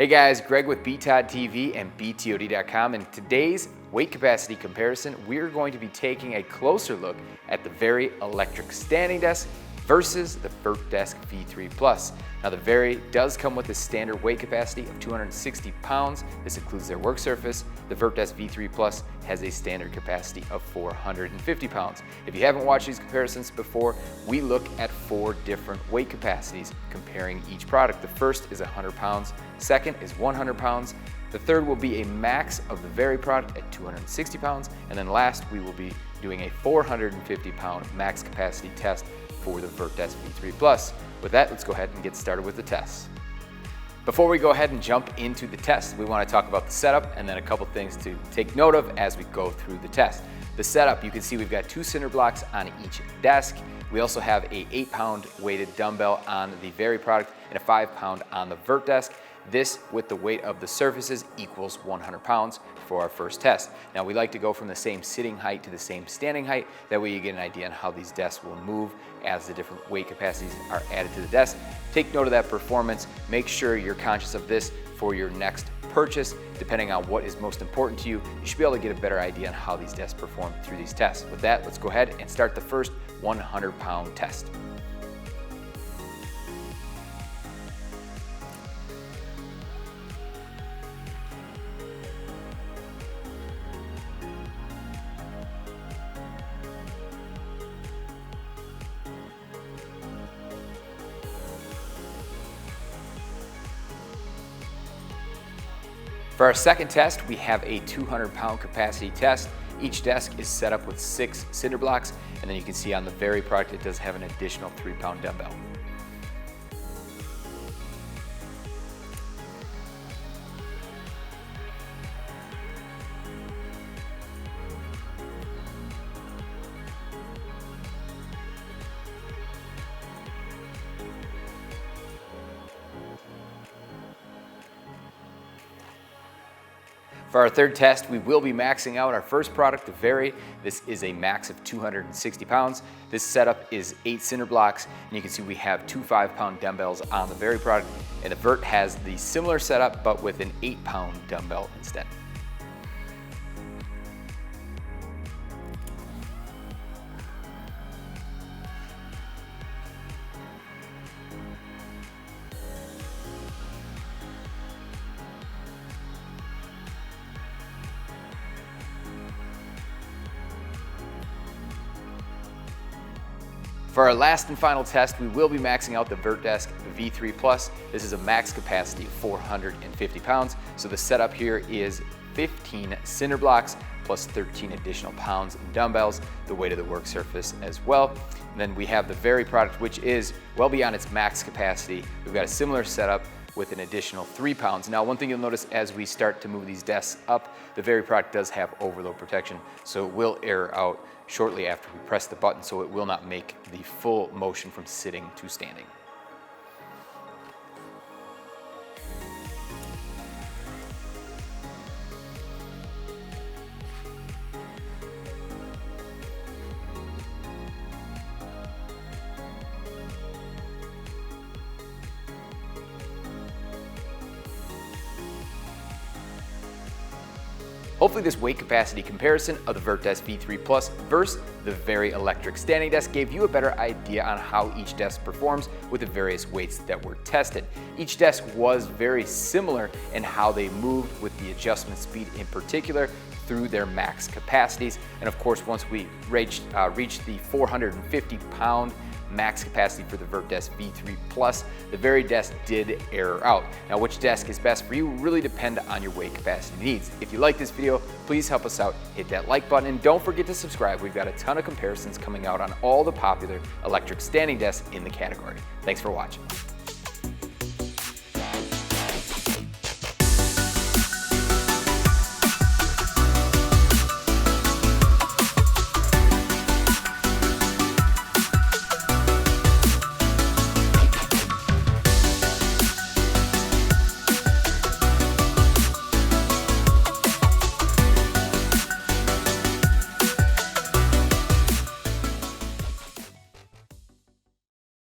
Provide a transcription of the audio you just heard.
Hey guys, Greg with BTOD TV and BTOD.com. In today's weight capacity comparison, we're going to be taking a closer look at the Vari Electric Standing Desk versus the Vertdesk V3 Plus. Now the Vari does come with a standard weight capacity of 260 pounds. This includes their work surface. The Vertdesk V3 Plus has a standard capacity of 450 pounds. If you haven't watched these comparisons before, we look at 4 different weight capacities comparing each product. The first is 100 pounds, second is 100 pounds, the third will be a max of the Vari product at 260 pounds, and then last we will be doing a 450 pound max capacity test for the Vertdesk V3 Plus. With that, let's go ahead and get started with the test. Before we go ahead and jump into the test, we want to talk about the setup and then a couple things to take note of as we go through the test. The setup, you can see we've got 2 cinder blocks on each desk. We also have a 8-pound weighted dumbbell on the Vari product and a 5-pound on the Vertdesk. This, with the weight of the surfaces, equals 100 pounds for our first test. Now we like to go from the same sitting height to the same standing height. That way you get an idea on how these desks will move as the different weight capacities are added to the desk. Take note of that performance. Make sure you're conscious of this for your next purchase. Depending on what is most important to you, you should be able to get a better idea on how these desks perform through these tests. With that, let's go ahead and start the first 100-pound test. For our second test, we have a 200-pound capacity test. Each desk is set up with 6 cinder blocks, and then you can see on the Vari product it does have an additional 3-pound dumbbell. For our third test, we will be maxing out our first product, the Vari. This is a max of 260 pounds. This setup is 8 cinder blocks, and you can see we have 2 5-pound dumbbells on the Vari product, and the Vert has the similar setup, but with an 8-pound dumbbell instead. For our last and final test, we will be maxing out the Vertdesk V3 Plus. This is a max capacity of 450 pounds. So the setup here is 15 cinder blocks plus 13 additional pounds in dumbbells, the weight of the work surface as well. And then we have the Vari product, which is well beyond its max capacity. We've got a similar setup with an additional 3 pounds. Now, one thing you'll notice as we start to move these desks up, the Vari product does have overload protection, so it will air out shortly after we press the button, so it will not make the full motion from sitting to standing. Hopefully this weight capacity comparison of the Vertdesk V3 Plus versus the Vari Electric Standing Desk gave you a better idea on how each desk performs with the various weights that were tested. Each desk was very similar in how they moved with the adjustment speed in particular through their max capacities. And of course, once we reached the 450-pound max capacity for the Vertdesk V3 Plus, the Vari desk did air out. Now, which desk is best for you really depend on your weight capacity needs. If you like this video, please help us out, hit that like button, and don't forget to subscribe. We've got a ton of comparisons coming out on all the popular electric standing desks in the category. Thanks for watching.